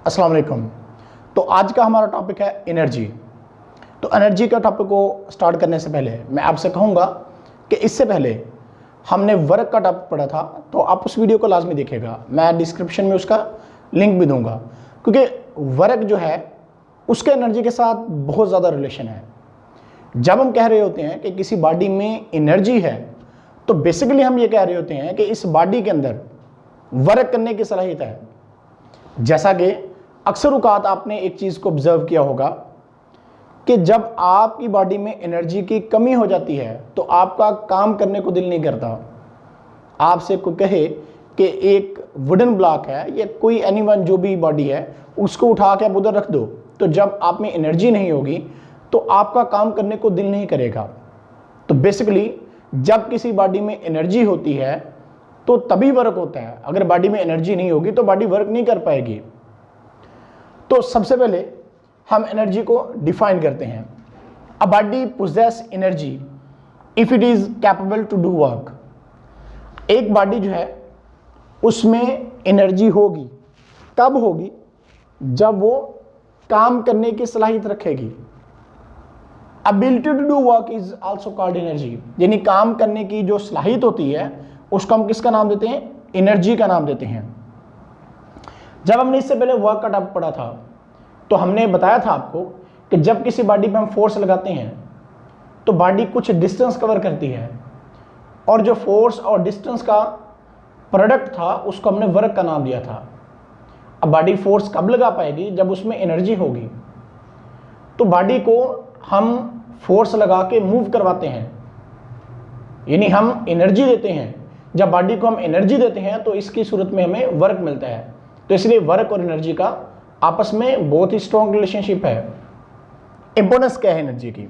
अस्सलाम वालेकुम। तो आज का हमारा टॉपिक है एनर्जी। तो एनर्जी का टॉपिक को स्टार्ट करने से पहले मैं आपसे कहूँगा कि इससे पहले हमने वर्क का टॉपिक पढ़ा था, तो आप उस वीडियो को लाजमी देखिएगा। मैं डिस्क्रिप्शन में उसका लिंक भी दूंगा, क्योंकि वर्क जो है उसके एनर्जी के साथ बहुत ज़्यादा रिलेशन है। जब हम कह रहे होते हैं कि किसी बॉडी में एनर्जी है, तो बेसिकली हम ये कह रहे होते हैं कि इस बॉडी के अंदर वर्क करने की सलाहियत है। जैसा कि अक्सर औक़ात आपने एक चीज़ को ऑब्जर्व किया होगा कि जब आपकी बॉडी में एनर्जी की कमी हो जाती है तो आपका काम करने को दिल नहीं करता। आपसे कोई कहे कि एक वुडन ब्लॉक है या कोई एनीवन जो भी बॉडी है उसको उठा के आप उधर रख दो, तो जब आप में एनर्जी नहीं होगी तो आपका काम करने को दिल नहीं करेगा। तो बेसिकली जब किसी बॉडी में एनर्जी होती है तो तभी वर्क होता है। अगर बॉडी में एनर्जी नहीं होगी तो बॉडी वर्क नहीं कर पाएगी। तो सबसे पहले हम एनर्जी को डिफाइन करते हैं। A body possess energy if it is capable to do work. एक बॉडी जो है उसमें एनर्जी होगी, कब होगी? जब वो काम करने की सलाहियत रखेगी। Ability to do work is also called energy, यानी काम करने की जो सलाहियत होती है उसको हम किसका नाम देते हैं? एनर्जी का नाम देते हैं। जब हमने इससे पहले वर्क का टॉपिक पढ़ा था तो हमने बताया था आपको कि जब किसी बॉडी पे हम फोर्स लगाते हैं तो बॉडी कुछ डिस्टेंस कवर करती है, और जो फोर्स और डिस्टेंस का प्रोडक्ट था उसको हमने वर्क का नाम दिया था। अब बॉडी फोर्स कब लगा पाएगी? जब उसमें एनर्जी होगी। तो बॉडी को हम फोर्स लगा के मूव करवाते हैं, यानी हम एनर्जी देते हैं। जब बॉडी को हम एनर्जी देते हैं तो इसकी सूरत में हमें वर्क मिलता है। तो इसलिए वर्क और एनर्जी का आपस में बहुत ही स्ट्रॉन्ग रिलेशनशिप है। इंपॉर्टेंस क्या है एनर्जी की?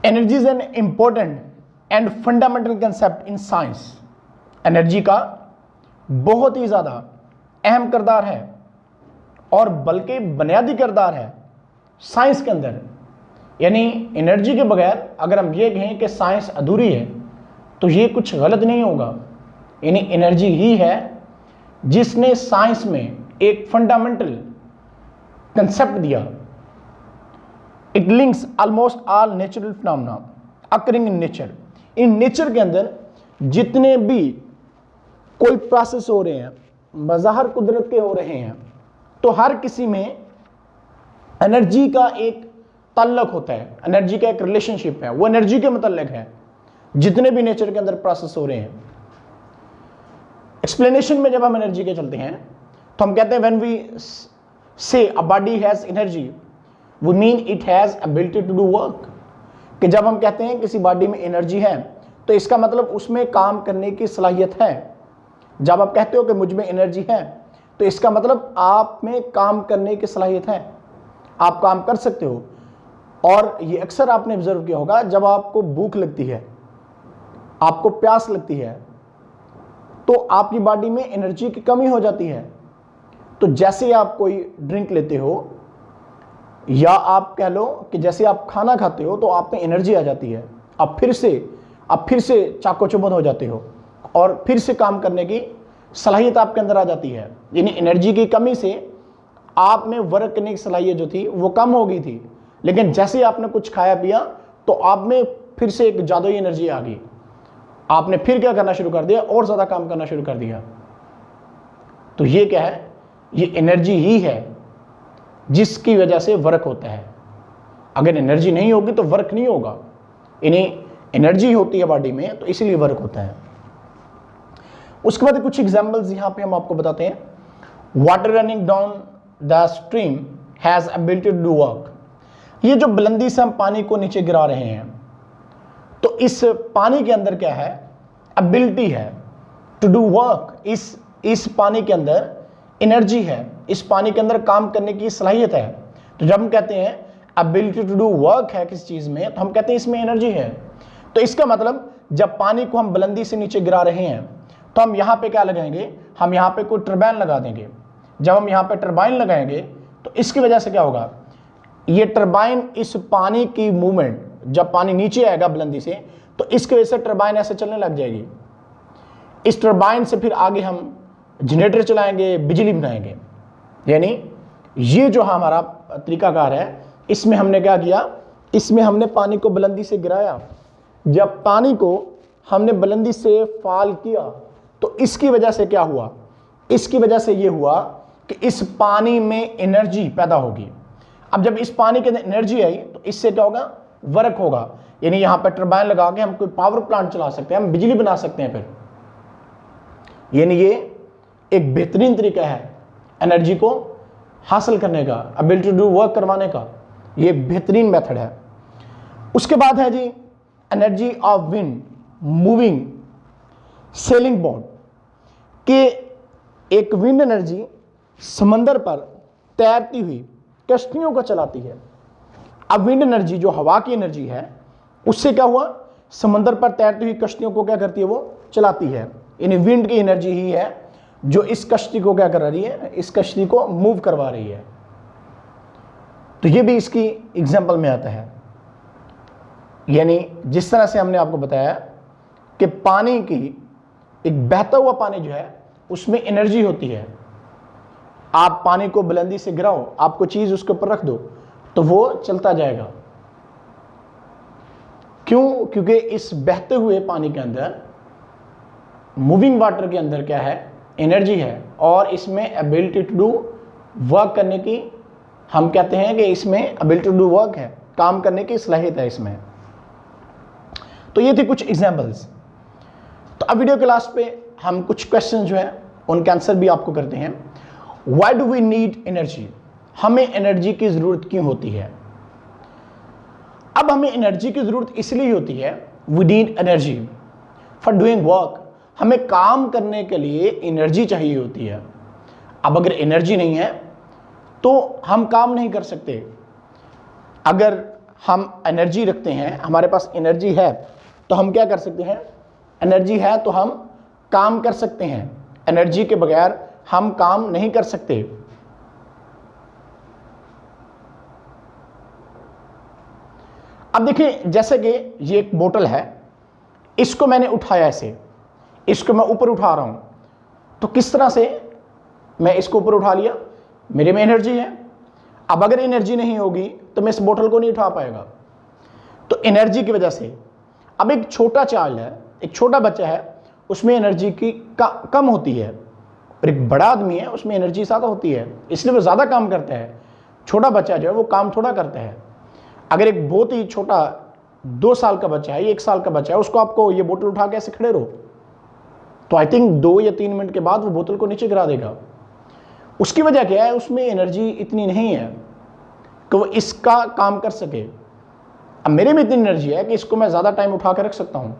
Energy is an important and fundamental concept in science. Energy का बहुत ही ज़्यादा अहम किरदार है और बल्कि बुनियादी किरदार है साइंस के अंदर। यानी एनर्जी के बगैर अगर हम ये कहें कि साइंस अधूरी है तो ये कुछ गलत नहीं होगा। यानी एनर्जी ही है जिसने साइंस में एक फंडामेंटल कंसेप्ट दिया। It links almost all natural phenomena occurring in nature. In nature के अंदर जितने भी कोई प्रोसेस हो रहे हैं, मज़ाहर कुदरत के हो रहे हैं, तो हर किसी में एनर्जी का एक ताल्लुक होता है, एनर्जी का एक रिलेशनशिप है, वो एनर्जी के मतलब है जितने भी नेचर के अंदर प्रोसेस हो रहे हैं। एक्सप्लेनेशन में जब हम एनर्जी के चलते हैं तो हम कहते हैं when we say a body has energy we mean it has ability to do work. कि जब हम कहते हैं किसी बॉडी में एनर्जी है तो इसका मतलब उसमें काम करने की सलाहियत है। जब आप कहते हो कि मुझ में एनर्जी है तो इसका मतलब आप में काम करने की सलाहियत है, आप काम कर सकते हो। और ये अक्सर आपने ऑब्जर्व किया होगा, जब आपको भूख लगती है, आपको प्यास लगती है, तो आपकी बॉडी में एनर्जी की कमी हो जाती है। तो जैसे आप कोई ड्रिंक लेते हो या आप कह लो कि जैसे आप खाना खाते हो तो आप में एनर्जी आ जाती है। आप फिर से चाको चौबंद हो जाते हो और फिर से काम करने की सलाहियत आपके अंदर आ जाती है। यानी एनर्जी की कमी से आप में वर्क करने की सलाहियत जो थी वो कम हो गई थी, लेकिन जैसे आपने कुछ खाया पिया तो आप में फिर से एक जादुई एनर्जी आ गई। आपने फिर क्या करना शुरू कर दिया? और ज़्यादा काम करना शुरू कर दिया। तो ये क्या है? ये एनर्जी ही है जिसकी वजह से वर्क होता है। अगर एनर्जी नहीं होगी तो वर्क नहीं होगा। इन्हें एनर्जी होती है बॉडी में तो इसीलिए वर्क होता है। उसके बाद कुछ एग्जाम्पल्स यहाँ पे हम आपको बताते हैं। Water running down the stream has ability to do work. ये जो बुलंदी से हम पानी को नीचे गिरा रहे हैं तो इस पानी के अंदर क्या है? एबिलिटी है टू डू वर्क। इस पानी के अंदर एनर्जी है, इस पानी के अंदर काम करने की सलाहियत है। तो जब हम कहते हैं एबिलिटी टू डू वर्क है किस चीज़ में, तो हम कहते हैं इसमें एनर्जी है। तो इसका मतलब जब पानी को हम बुलंदी से नीचे गिरा रहे हैं तो हम यहाँ पे क्या लगाएंगे? हम यहाँ पे कोई टरबाइन लगा देंगे। जब हम यहाँ पे टरबाइन लगाएंगे तो इसकी वजह से क्या होगा? ये टरबाइन इस पानी की मूवमेंट, जब पानी नीचे आएगा बुलंदी से तो इसकी वजह से टरबाइन ऐसे चलने लग जाएगी। इस टरबाइन से फिर आगे हम जनरेटर चलाएंगे, बिजली बनाएंगे। यानी ये जो हमारा तरीकाकार है, इसमें हमने क्या किया, इसमें हमने पानी को बुलंदी से गिराया। जब पानी को हमने बुलंदी से फॉल किया तो इसकी वजह से क्या हुआ, इसकी वजह से ये हुआ कि इस पानी में एनर्जी पैदा होगी। अब जब इस पानी के अंदर एनर्जी आई तो इससे क्या होगा, वर्क होगा। यानी यहां पर टरबाइन लगा के हम कोई पावर प्लांट चला सकते हैं, हम बिजली बना सकते हैं। फिर यानी ये एक बेहतरीन तरीका है एनर्जी को हासिल करने का, एबिलिटी टू डू वर्क करवाने का, ये बेहतरीन मेथड है। उसके बाद है जी energy of wind moving sailing boat, कि एक विंड एनर्जी समंदर पर तैरती हुई कश्तियों को चलाती है। अब विंड एनर्जी जो हवा की एनर्जी है, उससे क्या हुआ, समंदर पर तैरती हुई कश्तियों को क्या करती है, वो चलाती है। यानी विंड की एनर्जी ही है जो इस कश्ती को क्या कर रही है, इस कश्ती को मूव करवा रही है। तो ये भी इसकी एग्जांपल में आता है। यानी जिस तरह से हमने आपको बताया कि पानी की, एक बहता हुआ पानी जो है उसमें एनर्जी होती है। आप पानी को बुलंदी से गिराओ, आपको चीज उसके ऊपर रख दो तो वो चलता जाएगा। क्यों? क्योंकि इस बहते हुए पानी के अंदर, मूविंग वाटर के अंदर क्या है, एनर्जी है, और इसमें एबिलिटी टू डू वर्क करने की, हम कहते हैं कि इसमें एबिलिटी टू डू वर्क है, काम करने की सलाहियत है इसमें। तो ये थे कुछ एग्जांपल्स। तो अब वीडियो के लास्ट पे हम कुछ क्वेश्चन जो है उनके आंसर भी आपको करते हैं। Why do we need energy, हमें एनर्जी की जरूरत क्यों होती है? अब हमें एनर्जी की जरूरत इसलिए होती है, we need energy for doing work, हमें काम करने के लिए एनर्जी चाहिए होती है। अब अगर एनर्जी नहीं है तो हम काम नहीं कर सकते। अगर हम एनर्जी रखते हैं, हमारे पास एनर्जी है, तो हम क्या कर सकते हैं, एनर्जी है तो हम काम कर सकते हैं। एनर्जी के बगैर हम काम नहीं कर सकते। अब देखिए, जैसे कि ये एक बोतल है, इसको मैंने उठाया ऐसे, इसको मैं ऊपर उठा रहा हूं, तो किस तरह से मैं इसको ऊपर उठा लिया, मेरे में एनर्जी है। अब अगर एनर्जी नहीं होगी तो मैं इस बोतल को नहीं उठा पाएगा। तो एनर्जी की वजह से, अब एक छोटा चाइल्ड है, एक छोटा बच्चा है, उसमें एनर्जी की कम होती है, और एक बड़ा आदमी है उसमें एनर्जी ज़्यादा होती है, इसलिए वो ज़्यादा काम करता है। छोटा बच्चा जो है वो काम थोड़ा करता है। अगर एक बहुत ही छोटा 2 साल का बच्चा है, 1 साल का बच्चा है, उसको आपको ये बोतल उठा के ऐसे खड़े रहो, तो आई थिंक 2 या 3 मिनट के बाद वो बोतल को नीचे गिरा देगा। उसकी वजह क्या है, उसमें एनर्जी इतनी नहीं है कि वो इसका काम कर सके। अब मेरे में इतनी एनर्जी है कि इसको मैं ज़्यादा टाइम उठा के रख सकता हूँ।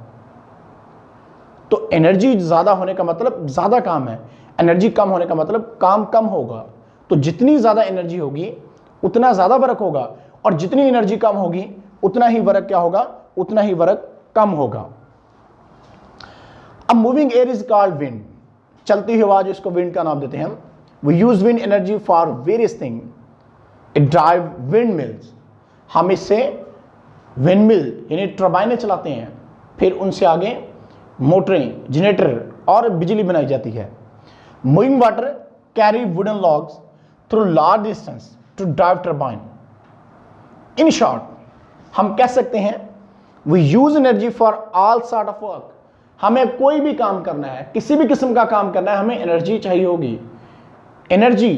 तो एनर्जी ज़्यादा होने का मतलब ज़्यादा काम है, एनर्जी कम होने का मतलब काम कम होगा। तो जितनी ज़्यादा एनर्जी होगी उतना ज़्यादा वर्क होगा, और जितनी एनर्जी कम होगी उतना ही वर्क क्या होगा, उतना ही वर्क कम होगा। अब moving air is called wind, चलती हुई हवा जिसको विंड का नाम देते हैं हम। We use wind energy for various thing, it drive wind mills, हम इससे विंड मिल यानी टरबाइनें चलाते हैं, फिर उनसे आगे मोटरें, जनरेटर और बिजली बनाई जाती है। Moving water carry wooden logs through large distance to drive turbine. In short हम कह सकते हैं we use energy for all sort of work, हमें कोई भी काम करना है, किसी भी किस्म का काम करना है, हमें एनर्जी चाहिए होगी। एनर्जी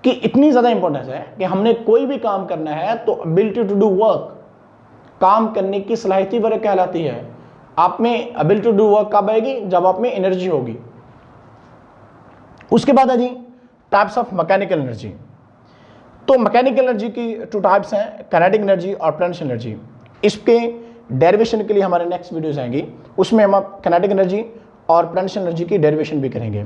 की इतनी ज़्यादा इंपॉर्टेंस है कि हमने कोई भी काम करना है तो एबिलिटी टू डू वर्क, काम करने की सलाहियत वर्क कहलाती है। आप में एबिलिटी टू डू वर्क कब आएगी, जब आप में एनर्जी होगी। उसके बाद है जी टाइप्स ऑफ मैकेनिकल एनर्जी। तो मैकेनिकल एनर्जी की 2 टाइप्स हैं, काइनेटिक एनर्जी और पोटेंशियल एनर्जी। इसके डेरिवेशन के लिए हमारे नेक्स्ट वीडियोस आएंगी, उसमें हम काइनेटिक एनर्जी और पोटेंशियल एनर्जी की डेरिवेशन भी करेंगे।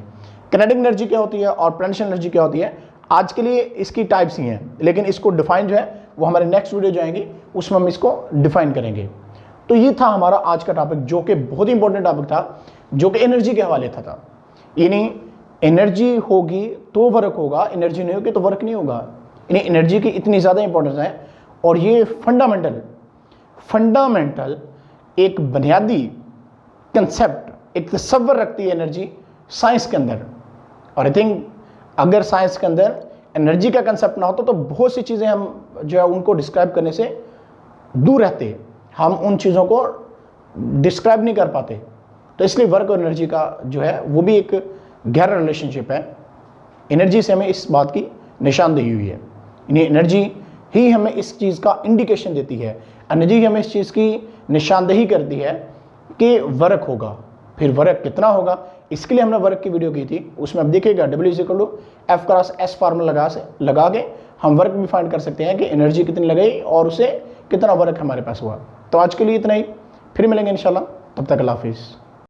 काइनेटिक एनर्जी क्या होती है और पोटेंशियल एनर्जी क्या होती है, आज के लिए इसकी टाइप्स ही हैं, लेकिन इसको डिफाइन जो है वो हमारे नेक्स्ट वीडियो जो आएंगी उसमें हम इसको डिफाइन करेंगे। तो ये था हमारा आज का टॉपिक, जो कि बहुत ही इंपॉर्टेंट टॉपिक था, जो कि एनर्जी के हवाले था। यानी एनर्जी होगी तो वर्क होगा, एनर्जी नहीं होगी तो वर्क नहीं होगा। यानी एनर्जी की इतनी ज़्यादा इंपॉर्टेंस है, और ये फंडामेंटल एक बुनियादी कंसेप्ट, एक तस्वर रखती है एनर्जी साइंस के अंदर। और आई थिंक अगर साइंस के अंदर एनर्जी का कंसेप्ट ना होता तो बहुत सी चीज़ें हम जो है उनको डिस्क्राइब करने से दूर रहते, हम उन चीज़ों को डिस्क्राइब नहीं कर पाते। तो इसलिए वर्क और एनर्जी का जो है वो भी एक गहरा रिलेशनशिप है। एनर्जी से हमें इस बात की निशानदेही हुई है, यानी एनर्जी ही हमें इस चीज़ का इंडिकेशन देती है, एनर्जी हमें इस चीज़ की निशानदेही करती है कि वर्क होगा। फिर वर्क कितना होगा, इसके लिए हमने वर्क की वीडियो की थी, उसमें आप देखिएगा W=F×S फार्मूला लगा के हम वर्क भी फाइंड कर सकते हैं कि एनर्जी कितनी लगाई और उसे कितना वर्क हमारे पास हुआ। तो आज के लिए इतना ही, फिर मिलेंगे इंशाल्लाह, तब तक अल्लाह हाफिज़।